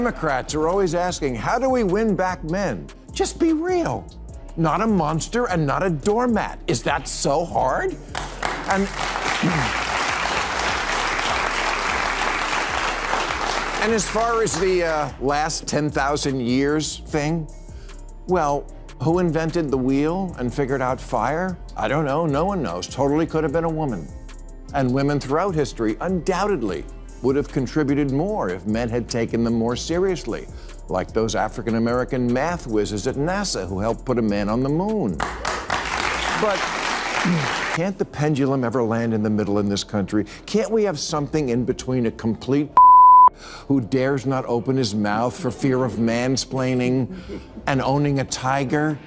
Democrats are always asking, how do we win back men? Just be real. Not a monster and not a doormat. Is that so hard? And as far as the last 10,000 years thing, well, who invented the wheel and figured out fire? I don't know, no one knows. Totally could have been a woman. And women throughout history undoubtedly would have contributed more if men had taken them more seriously, like those African-American math whizzes at NASA who helped put a man on the moon. But can't the pendulum ever land in the middle in this country? Can't we have something in between a complete who dares not open his mouth for fear of mansplaining and owning a tiger?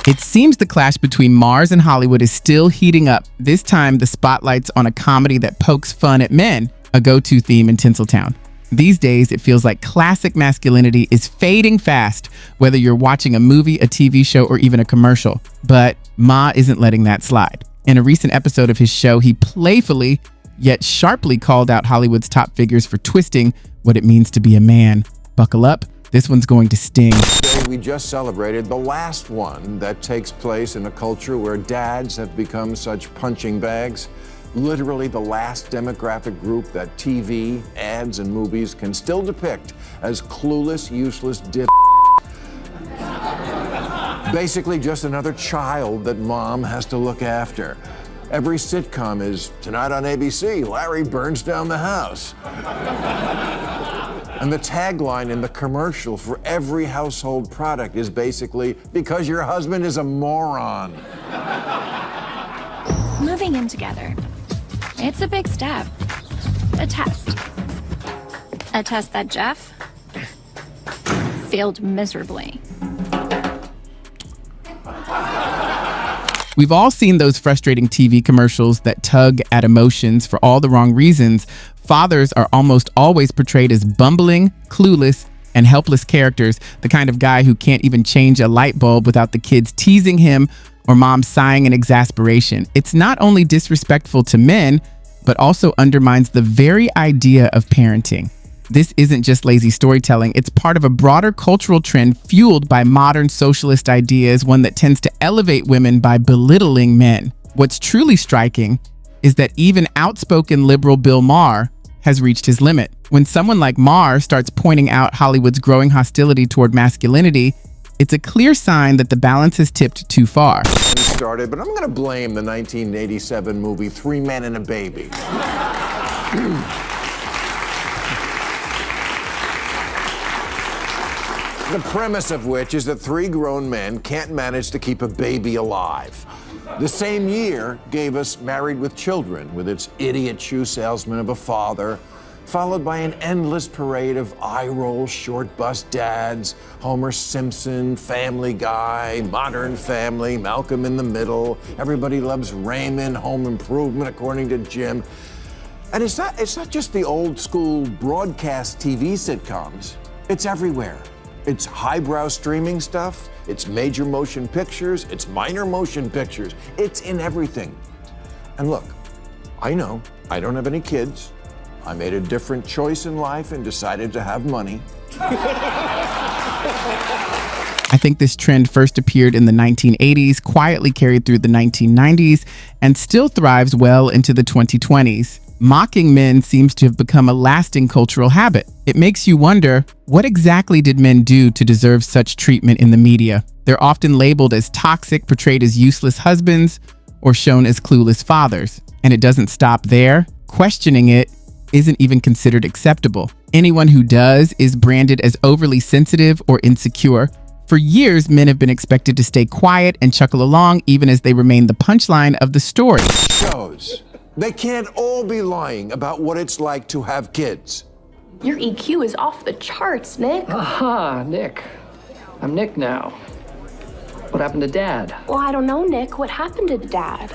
It seems the clash between Mars and Hollywood is still heating up. This time, the spotlight's on a comedy that pokes fun at men, a go-to theme in Tinseltown. These days, it feels like classic masculinity is fading fast, whether you're watching a movie, a TV show, or even a commercial. But Ma isn't letting that slide. In a recent episode of his show, he playfully, yet sharply called out Hollywood's top figures for twisting what it means to be a man. Buckle up, this one's going to sting. Today, we just celebrated the last one that takes place in a culture where dads have become such punching bags. Literally the last demographic group that TV, ads, and movies can still depict as clueless, useless basically just another child that mom has to look after. Every sitcom is, tonight on ABC, Larry burns down the house. And the tagline in the commercial for every household product is basically, because your husband is a moron. Moving in together. It's a big step. A test. A test that Jeff failed miserably. We've all seen those frustrating TV commercials that tug at emotions for all the wrong reasons. Fathers are almost always portrayed as bumbling, clueless, and helpless characters, the kind of guy who can't even change a light bulb without the kids teasing him or mom sighing in exasperation. It's not only disrespectful to men, but also undermines the very idea of parenting. This isn't just lazy storytelling. It's part of a broader cultural trend fueled by modern socialist ideas, one that tends to elevate women by belittling men. What's truly striking is that even outspoken liberal Bill Maher has reached his limit. When someone like Maher starts pointing out Hollywood's growing hostility toward masculinity, it's a clear sign that the balance has tipped too far. Started, but I'm going to blame the 1987 movie 3 Men and a Baby. The premise of which is that 3 grown men can't manage to keep a baby alive. The same year gave us Married with Children, with its idiot shoe salesman of a father, followed by an endless parade of eye-roll, short-bus dads, Homer Simpson, Family Guy, Modern Family, Malcolm in the Middle, Everybody Loves Raymond, Home Improvement, according to Jim. And it's not just the old-school broadcast TV sitcoms. It's everywhere. It's highbrow streaming stuff, it's major motion pictures, it's minor motion pictures. It's in everything. And look, I know, I don't have any kids. I made a different choice in life and decided to have money. I think this trend first appeared in the 1980s, quietly carried through the 1990s, and still thrives well into the 2020s. Mocking men seems to have become a lasting cultural habit. It makes you wonder, what exactly did men do to deserve such treatment in the media? They're often labeled as toxic, portrayed as useless husbands, or shown as clueless fathers. And it doesn't stop there. Questioning it isn't even considered acceptable. Anyone who does is branded as overly sensitive or insecure. For years, men have been expected to stay quiet and chuckle along, even as they remain the punchline of the story. Shows. They can't all be lying about what it's like to have kids. Your EQ is off the charts, Nick. Aha, Nick. I'm Nick now. What happened to Dad? Well, I don't know, Nick. What happened to Dad?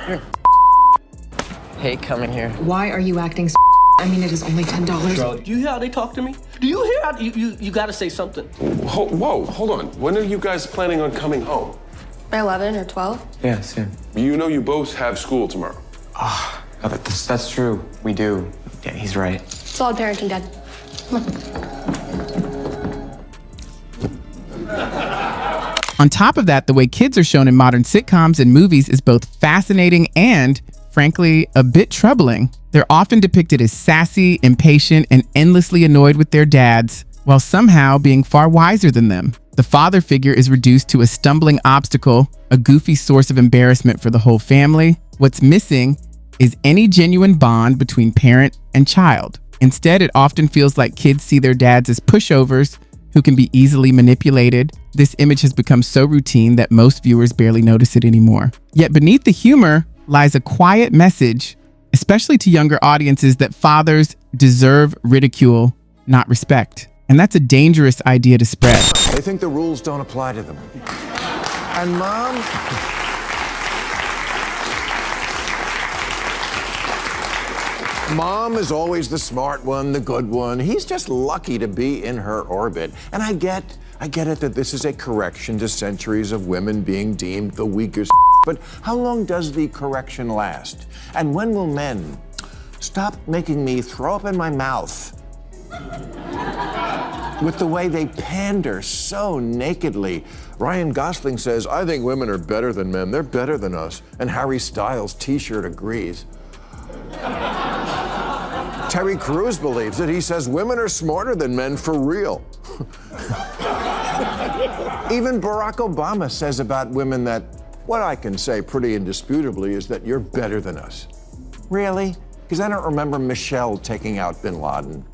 Hey, come in here. Why are you acting so? I mean, it is only $10. Bro, do you hear how they talk to me? Do you hear how you gotta say something? Whoa, hold on. When are you guys planning on coming home? By 11 or 12? Yeah, soon. You know you both have school tomorrow. Ah, that's true. We do. Yeah, he's right. Solid parenting, Dad. Come on. On top of that, the way kids are shown in modern sitcoms and movies is both fascinating and, frankly, a bit troubling. They're often depicted as sassy, impatient, and endlessly annoyed with their dads, while somehow being far wiser than them. The father figure is reduced to a stumbling obstacle, a goofy source of embarrassment for the whole family. What's missing is any genuine bond between parent and child. Instead, it often feels like kids see their dads as pushovers who can be easily manipulated. This image has become so routine that most viewers barely notice it anymore. Yet beneath the humor lies a quiet message, especially to younger audiences, that fathers deserve ridicule, not respect. And that's a dangerous idea to spread. They think the rules don't apply to them. And Mom is always the smart one, the good one. He's just lucky to be in her orbit. And I get it that this is a correction to centuries of women being deemed the weakest. But how long does the correction last? And when will men stop making me throw up in my mouth with the way they pander so nakedly? Ryan Gosling says, I think women are better than men. They're better than us. And Harry Styles' t-shirt agrees. Terry Crews believes it. He says women are smarter than men for real. Even Barack Obama says about women that what I can say pretty indisputably is that you're better than us. Really? Because I don't remember Michelle taking out bin Laden.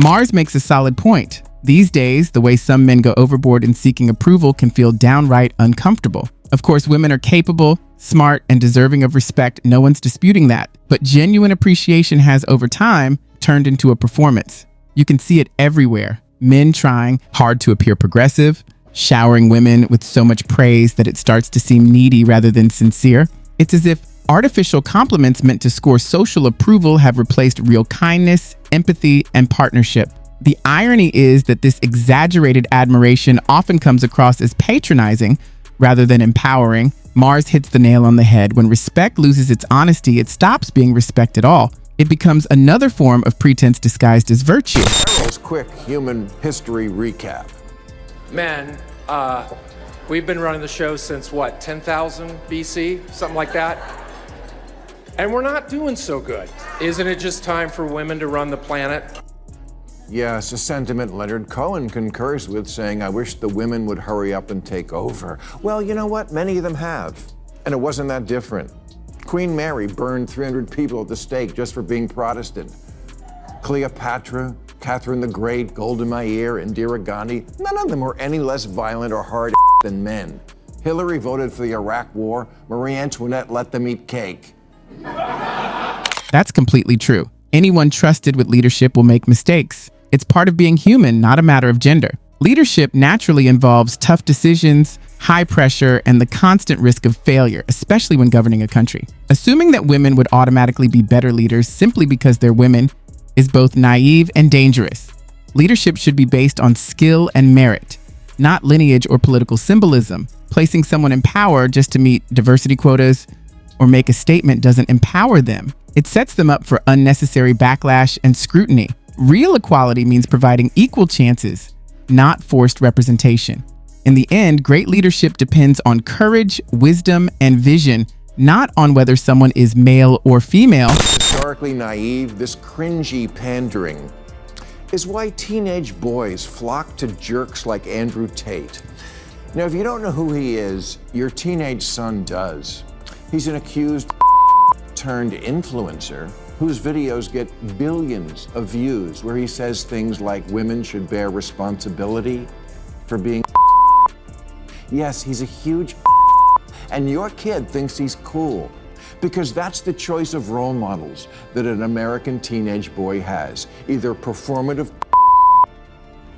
Mars makes a solid point. These days, the way some men go overboard in seeking approval can feel downright uncomfortable. Of course, women are capable, smart, and deserving of respect. No one's disputing that. But genuine appreciation has, over time, turned into a performance. You can see it everywhere. Men trying hard to appear progressive, showering women with so much praise that it starts to seem needy rather than sincere. It's as if artificial compliments meant to score social approval have replaced real kindness, empathy, and partnership. The irony is that this exaggerated admiration often comes across as patronizing rather than empowering. Mars hits the nail on the head. When respect loses its honesty, it stops being respect at all. It becomes another form of pretense disguised as virtue. Carol's quick human history recap. Men, we've been running the show since what, 10,000 BC? Something like that? And we're not doing so good. Isn't it just time for women to run the planet? Yes, a sentiment Leonard Cohen concurs with, saying, I wish the women would hurry up and take over. Well, you know what? Many of them have. And it wasn't that different. Queen Mary burned 300 people at the stake just for being Protestant. Cleopatra, Catherine the Great, Golda Meir, Indira Gandhi, none of them were any less violent or hard than men. Hillary voted for the Iraq War. Marie Antoinette let them eat cake. That's completely true. Anyone trusted with leadership will make mistakes. It's part of being human, not a matter of gender. Leadership naturally involves tough decisions, high pressure, and the constant risk of failure, especially when governing a country. Assuming that women would automatically be better leaders simply because they're women is both naive and dangerous. Leadership should be based on skill and merit, not lineage or political symbolism. Placing someone in power just to meet diversity quotas or make a statement doesn't empower them. It sets them up for unnecessary backlash and scrutiny. Real equality means providing equal chances, not forced representation. In the end, great leadership depends on courage, wisdom, and vision, not on whether someone is male or female. Historically naive, this cringy pandering is why teenage boys flock to jerks like Andrew Tate. Now, if you don't know who he is, your teenage son does. He's an accused turned influencer whose videos get billions of views, where he says things like women should bear responsibility for being. Yes, he's a huge and your kid thinks he's cool, because that's the choice of role models that an American teenage boy has, either performative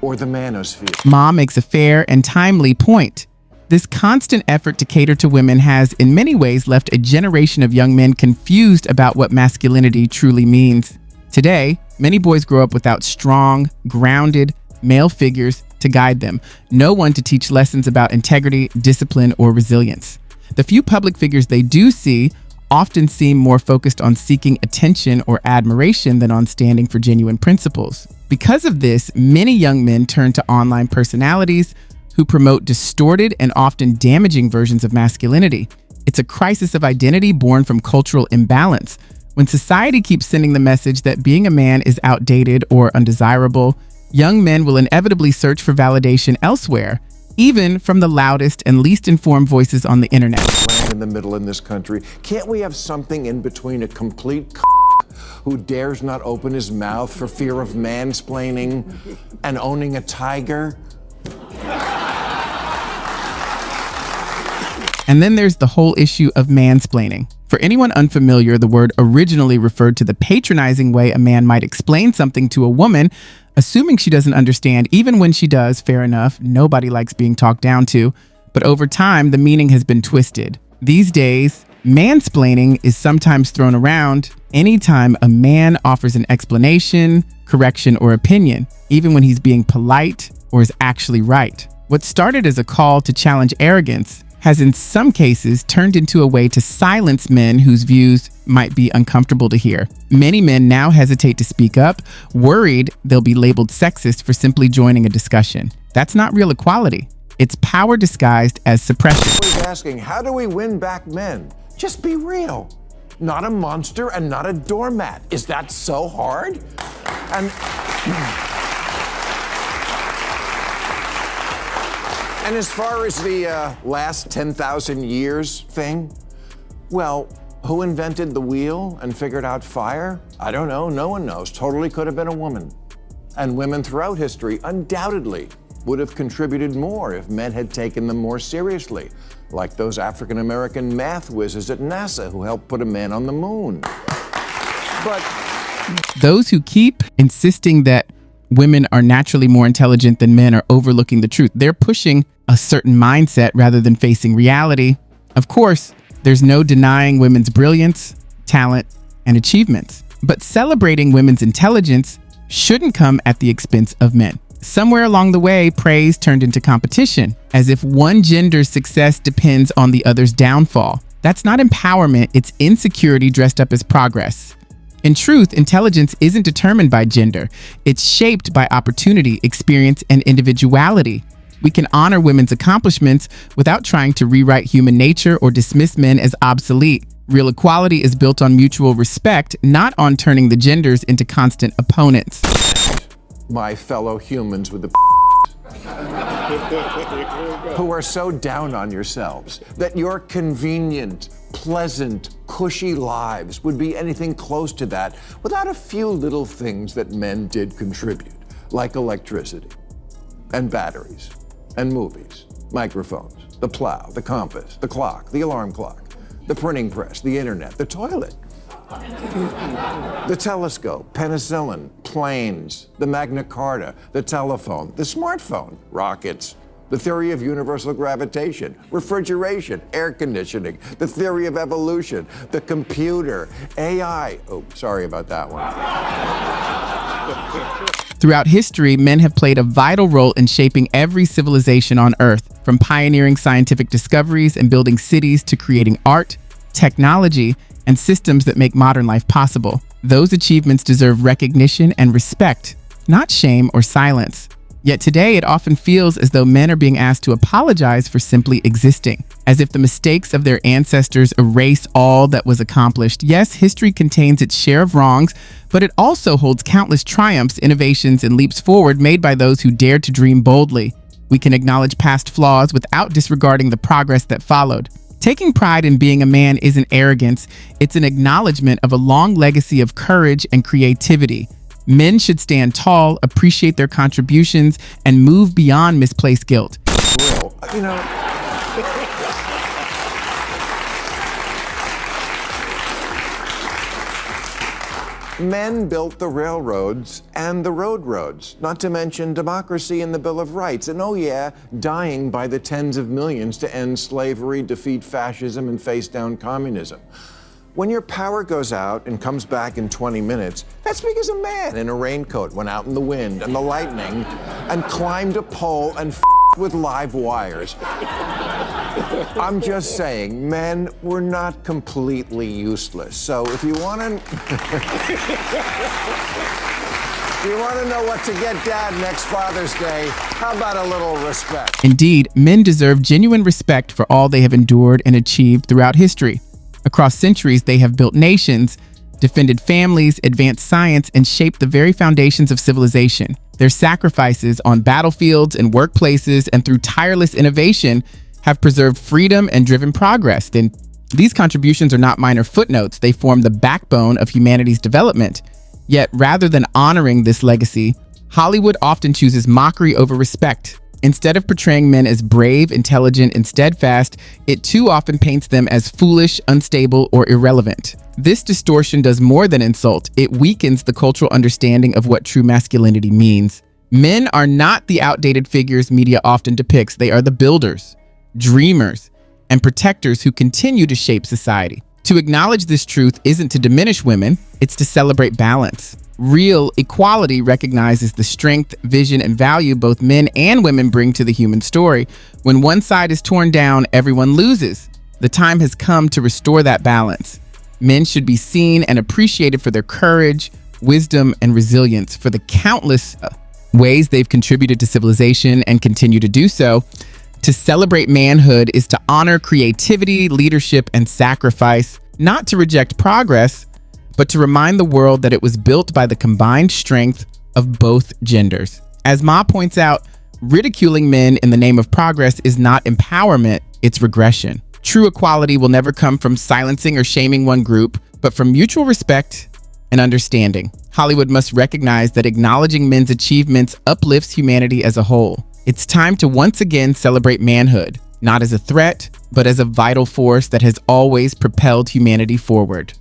or the manosphere. Mom makes a fair and timely point. This constant effort to cater to women has, in many ways, left a generation of young men confused about what masculinity truly means. Today, many boys grow up without strong, grounded male figures to guide them, no one to teach lessons about integrity, discipline, or resilience. The few public figures they do see often seem more focused on seeking attention or admiration than on standing for genuine principles. Because of this, many young men turn to online personalities who promote distorted and often damaging versions of masculinity. It's a crisis of identity born from cultural imbalance. When society keeps sending the message that being a man is outdated or undesirable, young men will inevitably search for validation elsewhere, even from the loudest and least informed voices on the internet. Land in the middle in this country. Can't we have something in between a complete who dares not open his mouth for fear of mansplaining and owning a tiger? And then there's the whole issue of mansplaining. For anyone unfamiliar, the word originally referred to the patronizing way a man might explain something to a woman, assuming she doesn't understand. Even when she does, fair enough, nobody likes being talked down to. But over time, the meaning has been twisted. These days, mansplaining is sometimes thrown around anytime a man offers an explanation, correction, or opinion, even when he's being polite or is actually right. What started as a call to challenge arrogance has in some cases turned into a way to silence men whose views might be uncomfortable to hear. Many men now hesitate to speak up, worried they'll be labeled sexist for simply joining a discussion. That's not real equality. It's power disguised as suppression. Always asking, how do we win back men? Just be real. Not a monster and not a doormat. Is that so hard? And as far as the last 10,000 years thing, well, who invented the wheel and figured out fire? I don't know. No one knows. Totally could have been a woman. And women throughout history undoubtedly would have contributed more if men had taken them more seriously, like those African-American math whizzes at NASA who helped put a man on the moon. But those who keep insisting that women are naturally more intelligent than men are overlooking the truth. They're pushing a certain mindset rather than facing reality. Of course, there's no denying women's brilliance, talent, and achievements. But celebrating women's intelligence shouldn't come at the expense of men. Somewhere along the way, praise turned into competition, as if one gender's success depends on the other's downfall. That's not empowerment, it's insecurity dressed up as progress. In truth, intelligence isn't determined by gender. It's shaped by opportunity, experience, and individuality. We can honor women's accomplishments without trying to rewrite human nature or dismiss men as obsolete. Real equality is built on mutual respect, not on turning the genders into constant opponents. my fellow humans with the who are so down on yourselves that your convenient, pleasant, cushy lives would be anything close to that without a few little things that men did contribute, like electricity and batteries and movies, microphones, the plow, the compass, the clock, the alarm clock, the printing press, the internet, the toilet, the telescope, penicillin, planes, the Magna Carta, the telephone, the smartphone, rockets, the theory of universal gravitation, refrigeration, air conditioning, the theory of evolution, the computer, AI. Oh, sorry about that one. Throughout history, men have played a vital role in shaping every civilization on Earth, from pioneering scientific discoveries and building cities to creating art, technology, and systems that make modern life possible. Those achievements deserve recognition and respect, not shame or silence. Yet today, it often feels as though men are being asked to apologize for simply existing, as if the mistakes of their ancestors erase all that was accomplished. Yes, history contains its share of wrongs, but it also holds countless triumphs, innovations, and leaps forward made by those who dared to dream boldly. We can acknowledge past flaws without disregarding the progress that followed. Taking pride in being a man isn't arrogance, it's an acknowledgement of a long legacy of courage and creativity. Men should stand tall, appreciate their contributions, and move beyond misplaced guilt. You know, men built the railroads and the roads, not to mention democracy and the Bill of Rights, and oh yeah, dying by the tens of millions to end slavery, defeat fascism, and face down communism. When your power goes out and comes back in 20 minutes, that's because a man in a raincoat went out in the wind and the lightning and climbed a pole and with live wires. I'm just saying, men were not completely useless. So if you want to... If you want to know what to get Dad next Father's Day, how about a little respect? Indeed, men deserve genuine respect for all they have endured and achieved throughout history. Across centuries, they have built nations, defended families, advanced science, and shaped the very foundations of civilization. Their sacrifices on battlefields and workplaces and through tireless innovation have preserved freedom and driven progress. And these contributions are not minor footnotes. They form the backbone of humanity's development. Yet, rather than honoring this legacy, Hollywood often chooses mockery over respect. Instead of portraying men as brave, intelligent, and steadfast, it too often paints them as foolish, unstable, or irrelevant. This distortion does more than insult. It weakens the cultural understanding of what true masculinity means. Men are not the outdated figures media often depicts. They are the builders, dreamers, and protectors who continue to shape society. To acknowledge this truth isn't to diminish women, it's to celebrate balance. Real equality recognizes the strength, vision, and value both men and women bring to the human story. When one side is torn down, everyone loses. The time has come to restore that balance. Men should be seen and appreciated for their courage, wisdom, and resilience, for the countless ways they've contributed to civilization and continue to do so. To celebrate manhood is to honor creativity, leadership, and sacrifice, not to reject progress, but to remind the world that it was built by the combined strength of both genders. As Ma points out, ridiculing men in the name of progress is not empowerment, it's regression. True equality will never come from silencing or shaming one group, but from mutual respect and understanding. Hollywood must recognize that acknowledging men's achievements uplifts humanity as a whole. It's time to once again celebrate manhood, not as a threat, but as a vital force that has always propelled humanity forward.